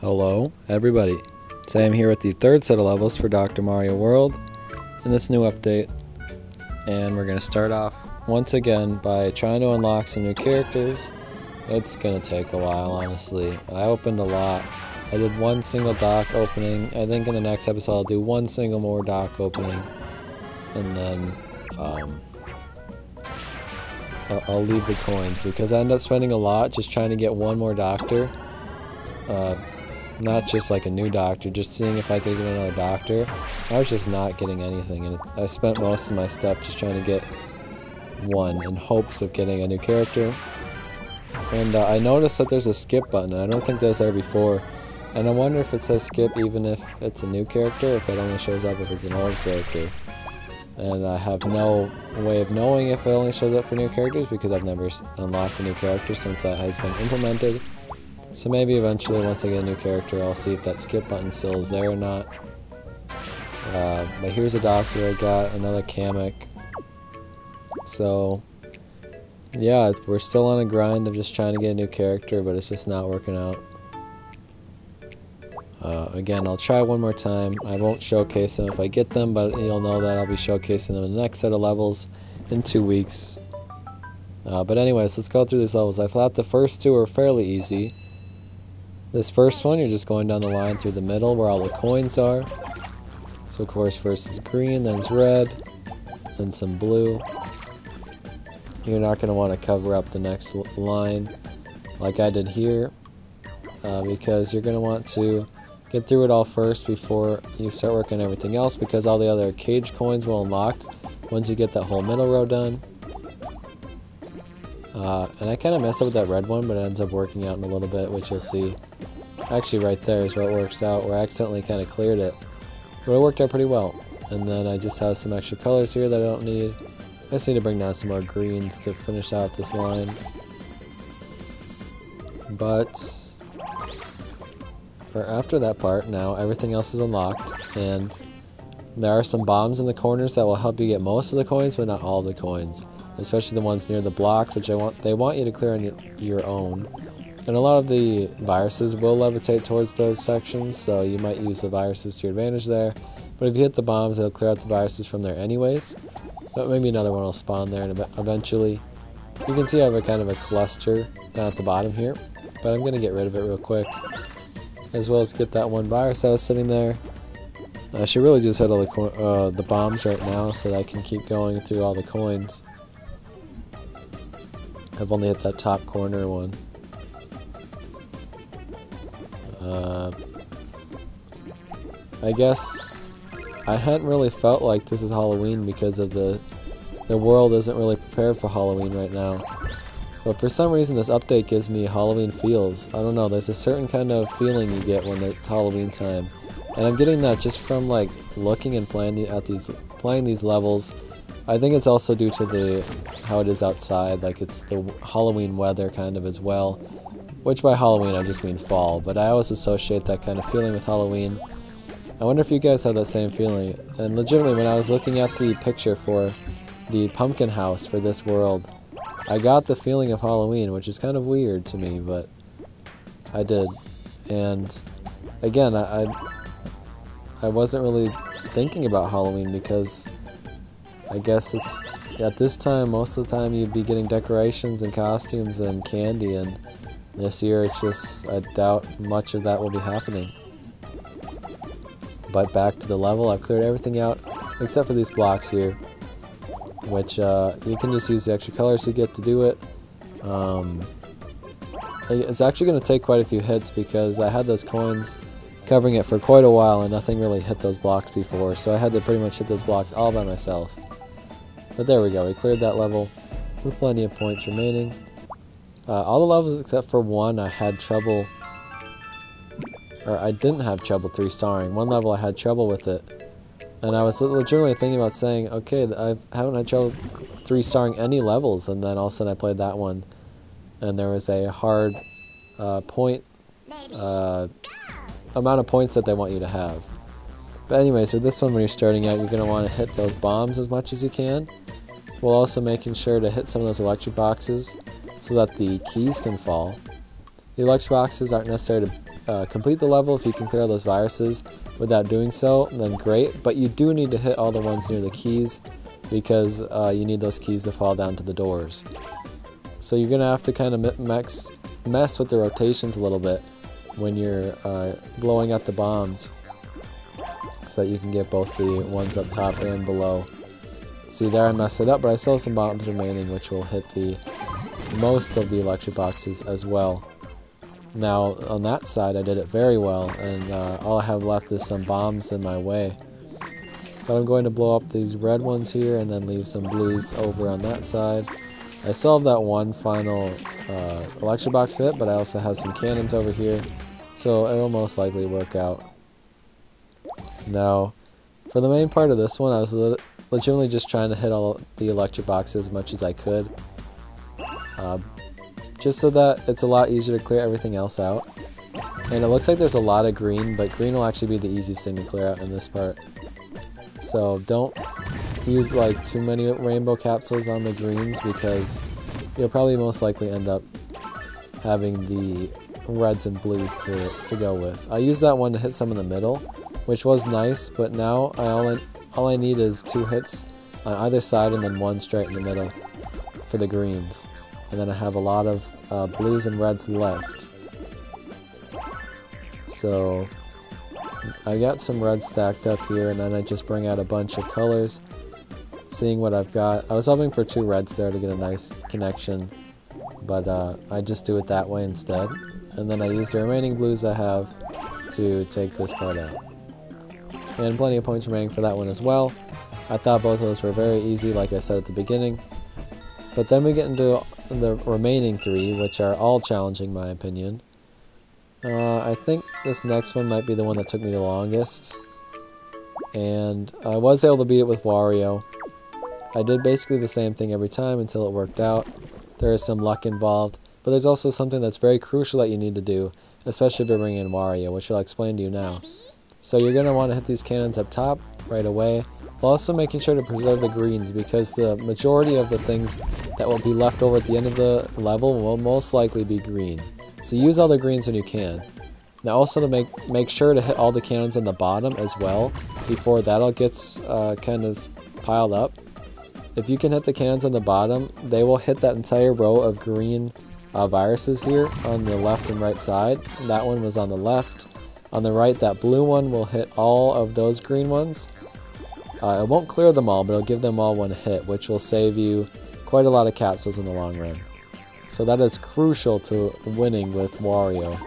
Hello, everybody. Today I'm here with the third set of levels for Dr. Mario World in this new update. And we're going to start off once again by trying to unlock some new characters. It's going to take a while, honestly. I opened a lot. I did one single dock opening. I think in the next episode I'll do one single more dock opening. And then I'll leave the coins because I end up spending a lot just trying to get one more doctor. Not just like a new doctor, just seeing if I could get another doctor. I was just not getting anything, and I spent most of my stuff just trying to get one in hopes of getting a new character. And I noticed that there's a skip button, and I don't think that was there before. And I wonder if it says skip even if it's a new character, if that only shows up if it's an old character. And I have no way of knowing if it only shows up for new characters because I've never unlocked a new character since that has been implemented. So maybe eventually once I get a new character I'll see if that skip button still is there or not. But here's a doctor I got, another Kamek. So yeah, we're still on a grind of just trying to get a new character, but it's just not working out. Again, I'll try one more time. I won't showcase them if I get them, but you'll know that I'll be showcasing them in the next set of levels in 2 weeks. But anyways, let's go through these levels. I thought the first two were fairly easy. This first one, you're just going down the line through the middle where all the coins are. So of course first is green, then it's red, then some blue. You're not going to want to cover up the next line like I did here, because you're going to want to get through it all first before you start working on everything else, because all the other cage coins will unlock once you get that whole middle row done. And I kind of messed up with that red one, but it ends up working out in a little bit, which you'll see. Actually, right there is where it works out, where I accidentally kind of cleared it. But it worked out pretty well. And then I just have some extra colors here that I don't need. I just need to bring down some more greens to finish out this line. But after that part, now everything else is unlocked, and there are some bombs in the corners that will help you get most of the coins, but not all the coins. Especially the ones near the blocks, which they want you to clear on your own. And a lot of the viruses will levitate towards those sections, so you might use the viruses to your advantage there. But if you hit the bombs, it'll clear out the viruses from there anyways. But maybe another one will spawn there, and eventually you can see I have a kind of a cluster down at the bottom here. But I'm going to get rid of it real quick, as well as get that one virus that was sitting there. I should really just hit all the bombs right now so that I can keep going through all the coins. I've only hit that top corner one. I guess I hadn't really felt like this is Halloween because of the world isn't really prepared for Halloween right now. But for some reason this update gives me Halloween feels. I don't know, there's a certain kind of feeling you get when it's Halloween time. And I'm getting that just from like looking and playing these levels. I think it's also due to how it is outside, like it's the Halloween weather kind of as well. Which by Halloween I just mean fall, but I always associate that kind of feeling with Halloween. I wonder if you guys have that same feeling. And legitimately, when I was looking at the picture for the pumpkin house for this world, I got the feeling of Halloween, which is kind of weird to me, but I did. And again, I wasn't really thinking about Halloween because I guess it's at this time, most of the time you'd be getting decorations and costumes and candy, and this year it's just, I doubt much of that will be happening. But back to the level, I've cleared everything out except for these blocks here, which you can just use the extra colors you get to do it. It's actually going to take quite a few hits because I had those coins covering it for quite a while and nothing really hit those blocks before, so I had to pretty much hit those blocks all by myself. But there we go, we cleared that level with plenty of points remaining. All the levels except for one I had trouble, or I didn't have trouble 3-starring. One level I had trouble with it, and I was legitimately thinking about saying, okay, I haven't had trouble 3-starring any levels, and then all of a sudden I played that one, and there was a hard amount of points that they want you to have. But anyways, for this one, when you're starting out, you're going to want to hit those bombs as much as you can, while also making sure to hit some of those electric boxes so that the keys can fall. The electric boxes aren't necessary to complete the level. If you can clear all those viruses without doing so, then great. But you do need to hit all the ones near the keys, because you need those keys to fall down to the doors. So you're gonna have to kind of mess with the rotations a little bit when you're blowing up the bombs, so that you can get both the ones up top and below. See there, I messed it up, but I still have some bombs remaining, which will hit the most of the electric boxes as well. Now on that side I did it very well, and all I have left is some bombs in my way. But I'm going to blow up these red ones here and then leave some blues over on that side. I still have that one final electric box hit, but I also have some cannons over here, so it'll most likely work out. Now, for the main part of this one, I was legitimately just trying to hit all the electric boxes as much as I could, just so that it's a lot easier to clear everything else out. And it looks like there's a lot of green, but green will actually be the easiest thing to clear out in this part. So don't use like too many rainbow capsules on the greens, because you'll probably most likely end up having the reds and blues to go with. I used that one to hit some in the middle, which was nice, but now all I need is 2 hits on either side and then 1 straight in the middle for the greens. And then I have a lot of blues and reds left. So I got some reds stacked up here, and then I just bring out a bunch of colors, seeing what I've got. I was hoping for 2 reds there to get a nice connection, but I just do it that way instead. And then I use the remaining blues I have to take this part out. And plenty of points remaining for that one as well. I thought both of those were very easy, like I said at the beginning. But then we get into the remaining 3, which are all challenging in my opinion. I think this next one might be the one that took me the longest. And I was able to beat it with Wario. I did basically the same thing every time until it worked out. There is some luck involved, but there's also something that's very crucial that you need to do, especially if you're bringing in Wario, which I'll explain to you now. So you're going to want to hit these cannons up top right away, while also making sure to preserve the greens, because the majority of the things that will be left over at the end of the level will most likely be green. So use all the greens when you can. Now also to make sure to hit all the cannons on the bottom as well, before that all gets kind of piled up. If you can hit the cannons on the bottom, they will hit that entire row of green viruses here on the left and right side. That one was on the left. On the right, that blue one will hit all of those green ones. It won't clear them all, but it'll give them all 1 hit, which will save you quite a lot of capsules in the long run. So that is crucial to winning with Wario.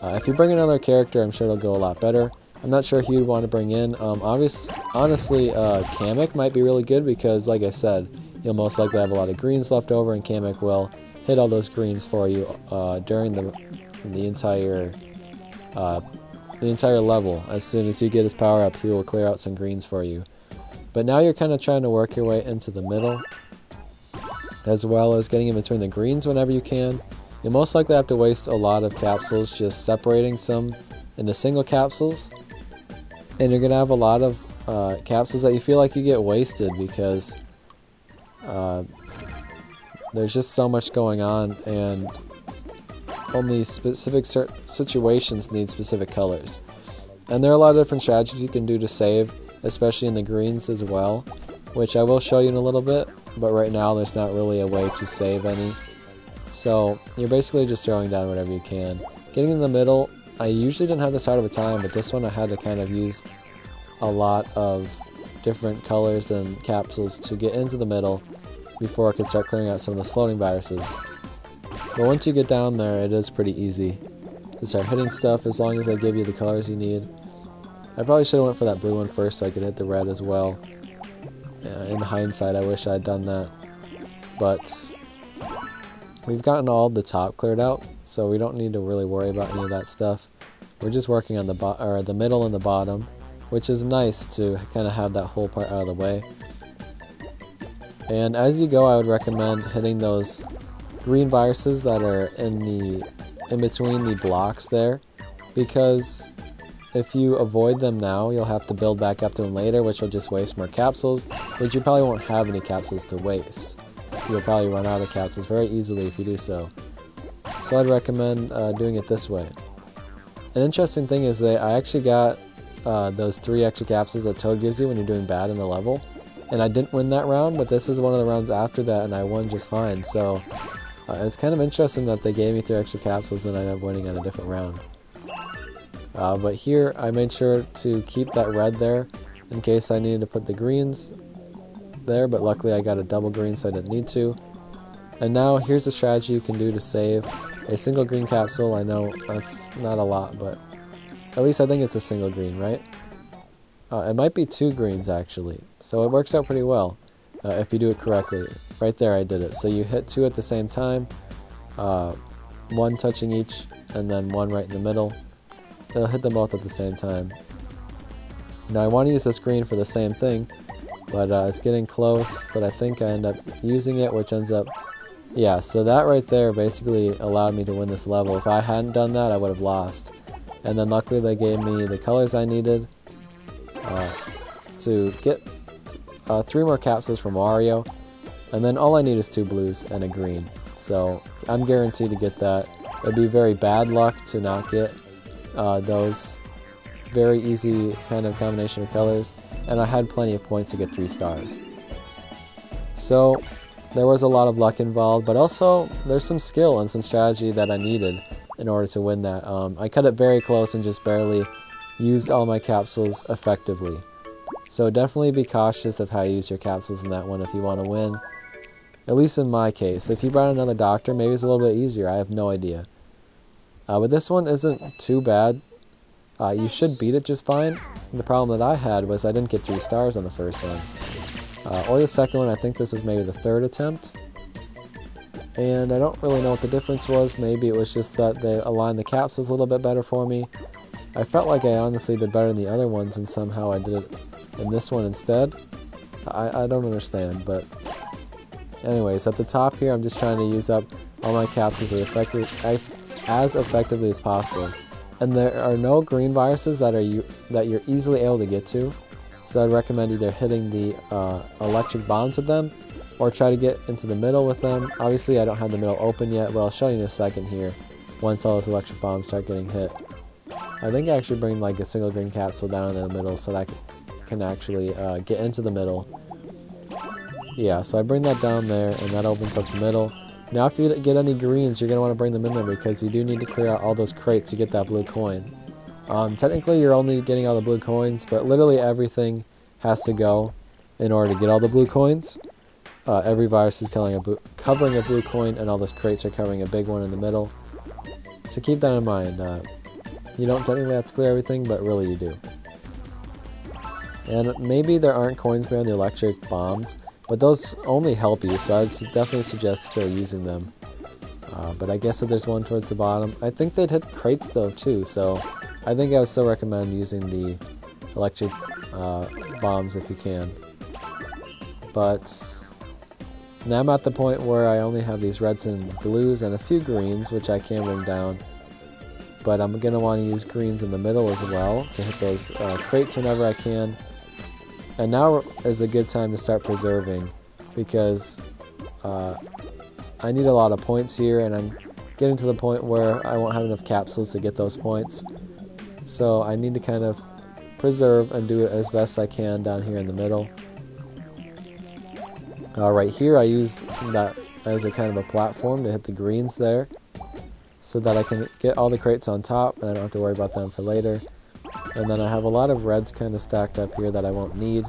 If you bring another character, I'm sure it'll go a lot better. I'm not sure who you'd want to bring in. Honestly, Kamek might be really good, because, like I said, you'll most likely have a lot of greens left over, and Kamek will hit all those greens for you during the entire level. As soon as you get his power up, he will clear out some greens for you. But now you're kind of trying to work your way into the middle, as well as getting in between the greens whenever you can. You'll most likely have to waste a lot of capsules just separating some into single capsules. And you're going to have a lot of capsules that you feel like you get wasted, because there's just so much going on, and only specific situations need specific colors. And there are a lot of different strategies you can do to save, especially in the greens as well, which I will show you in a little bit, but right now there's not really a way to save any. So you're basically just throwing down whatever you can. Getting in the middle, I usually didn't have this hard of a time, but this one I had to kind of use a lot of different colors and capsules to get into the middle before I could start clearing out some of those floating viruses. But once you get down there, it is pretty easy to start hitting stuff, as long as they give you the colors you need. I probably should have went for that blue one first so I could hit the red as well. In hindsight, I wish I had done that. But we've gotten all the top cleared out, so we don't need to really worry about any of that stuff. We're just working on the middle and the bottom, which is nice to kind of have that whole part out of the way. And as you go, I would recommend hitting those green viruses that are in between the blocks there, because if you avoid them now, you'll have to build back up to them later, which will just waste more capsules, which you probably won't have any capsules to waste. You'll probably run out of capsules very easily if you do so. So I'd recommend doing it this way. An interesting thing is that I actually got those 3 extra capsules that Toad gives you when you're doing bad in the level. And I didn't win that round, but this is one of the rounds after that, and I won just fine. So it's kind of interesting that they gave me 3 extra capsules and I ended up winning on a different round. But here I made sure to keep that red there in case I needed to put the greens there, but luckily I got a double green so I didn't need to. And now here's a strategy you can do to save a single green capsule. I know that's not a lot, but at least I think it's a single green, right? It might be 2 greens actually, so it works out pretty well if you do it correctly. Right there I did it. So you hit 2 at the same time, 1 touching each, and then 1 right in the middle. It'll hit them both at the same time. Now I want to use this green for the same thing, but it's getting close, but I think I end up using it, which ends up... Yeah, so that right there basically allowed me to win this level. If I hadn't done that, I would have lost. And then luckily they gave me the colors I needed to get 3 more capsules from Wario. And then all I need is 2 blues and a green. So I'm guaranteed to get that. It'd be very bad luck to not get those very easy kind of combination of colors. And I had plenty of points to get 3 stars. So there was a lot of luck involved, but also there's some skill and some strategy that I needed in order to win that. I cut it very close and just barely used all my capsules effectively. So definitely be cautious of how you use your capsules in that one if you want to win. At least in my case. If you brought another doctor, maybe it's a little bit easier. I have no idea. But this one isn't too bad. You should beat it just fine. And the problem that I had was I didn't get 3 stars on the first one. Or the second one. I think this was maybe the 3rd attempt. And I don't really know what the difference was. Maybe it was just that they aligned the capsules a little bit better for me. I felt like I honestly did better than the other ones, and somehow I did it in this one instead. I don't understand, but anyways, at the top here I'm just trying to use up all my capsules as effectively as possible. And there are no green viruses that you're easily able to get to, so I'd recommend either hitting the electric bombs with them or try to get into the middle with them. Obviously I don't have the middle open yet, but I'll show you in a second here once all those electric bombs start getting hit. I think I actually bring like a single green capsule down in the middle so that I can actually get into the middle. Yeah, so I bring that down there and that opens up the middle. Now if you get any greens, you're going to want to bring them in there because you do need to clear out all those crates to get that blue coin. Technically you're only getting all the blue coins, but literally everything has to go in order to get all the blue coins. Every virus is covering a blue coin, and all those crates are covering a big one in the middle. So keep that in mind. You don't technically have to clear everything, but really you do. And maybe there aren't coins behind the electric bombs, but those only help you, so I'd definitely suggest still using them. But I guess if there's one towards the bottom, I think they'd hit the crates though too, so I think I would still recommend using the electric bombs if you can. But now I'm at the point where I only have these reds and blues and a few greens, which I can bring down. But I'm going to want to use greens in the middle as well to hit those crates whenever I can. And now is a good time to start preserving because I need a lot of points here, and I'm getting to the point where I won't have enough capsules to get those points. So I need to kind of preserve and do it as best I can down here in the middle. Right here I use that as a kind of a platform to hit the greens there so that I can get all the crates on top and I don't have to worry about them for later. And then I have a lot of reds kind of stacked up here that I won't need.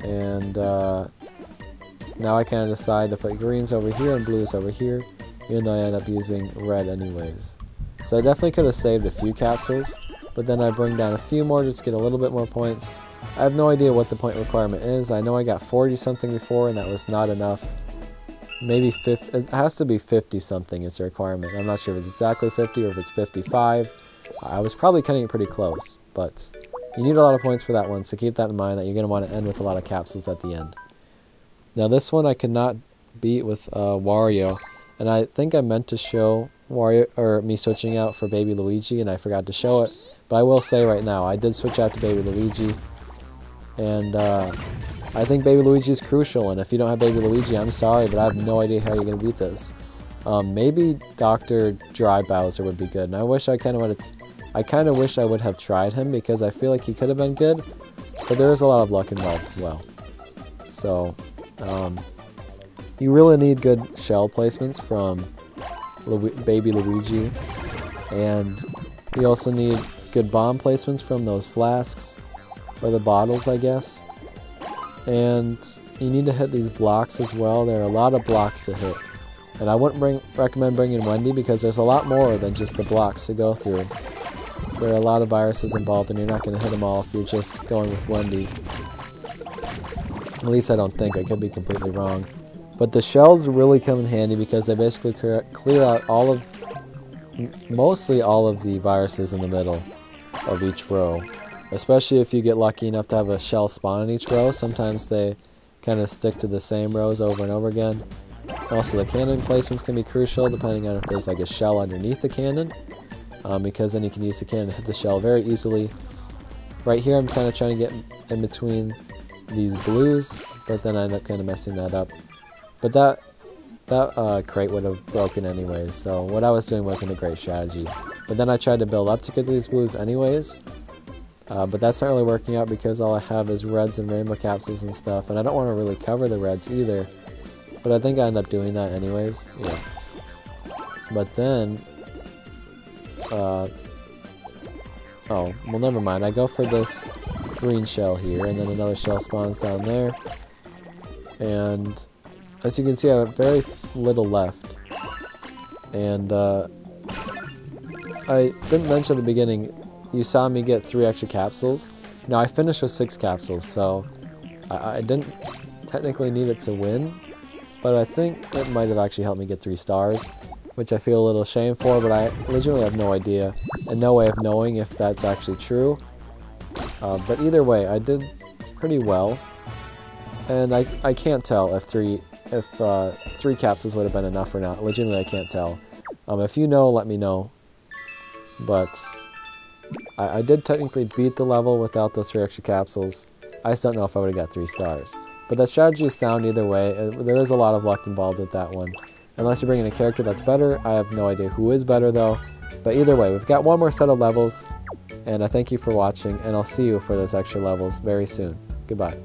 And now I kind of decide to put greens over here and blues over here, even though I end up using red anyways. So I definitely could have saved a few capsules, but then I bring down a few more just to get a little bit more points. I have no idea what the point requirement is. I know I got 40 something before and that was not enough. Maybe 50, it has to be 50 something is the requirement. I'm not sure if it's exactly 50 or if it's 55. I was probably cutting it pretty close, but you need a lot of points for that one, so keep that in mind that you're going to want to end with a lot of capsules at the end. Now this one I could not beat with Wario, and I think I meant to show Wario, or me switching out for Baby Luigi, and I forgot to show it. But I will say right now, I did switch out to Baby Luigi, and I think Baby Luigi is crucial, and if you don't have Baby Luigi, I'm sorry, but I have no idea how you're going to beat this. Maybe Dr. Dry Bowser would be good, and I kind of wish I would have tried him because I feel like he could have been good, but there is a lot of luck involved as well. So, you really need good shell placements from Baby Luigi, and you also need good bomb placements from those flasks, or the bottles, I guess. And you need to hit these blocks as well. There are a lot of blocks to hit. And I wouldn't recommend bringing Wendy because there's a lot more than just the blocks to go through. There are a lot of viruses involved and you're not going to hit them all if you're just going with Wendy. At least I don't think. I could be completely wrong. But the shells really come in handy because they basically clear out mostly all of the viruses in the middle of each row. Especially if you get lucky enough to have a shell spawn in each row. Sometimes they kind of stick to the same rows over and over again. Also, the cannon placements can be crucial depending on if there's like a shell underneath the cannon, because then you can use the cannon to hit the shell very easily. Right here I'm kind of trying to get in between these blues, but then I end up kind of messing that up. But that crate would have broken anyways, so what I was doing wasn't a great strategy. But then I tried to build up to get to these blues anyways, but that's not really working out because all I have is reds and rainbow capsules and stuff, and I don't want to really cover the reds either. But I think I end up doing that anyways, yeah. But then, oh, well never mind, I go for this green shell here, and then another shell spawns down there. And as you can see, I have very little left. And I didn't mention at the beginning, you saw me get 3 extra capsules. Now I finished with 6 capsules, so I didn't technically need it to win. But I think it might have actually helped me get 3 stars, which I feel a little ashamed for, but I legitimately have no idea, and no way of knowing if that's actually true. But either way, I did pretty well, and I can't tell if 3 capsules would have been enough or not. Legitimately, I can't tell. If you know, let me know. But I did technically beat the level without those 3 extra capsules. I just don't know if I would have got 3 stars. But that strategy is sound either way. There is a lot of luck involved with that one. Unless you're bringing a character that's better. I have no idea who is better though. But either way, we've got one more set of levels. And I thank you for watching, and I'll see you for those extra levels very soon. Goodbye.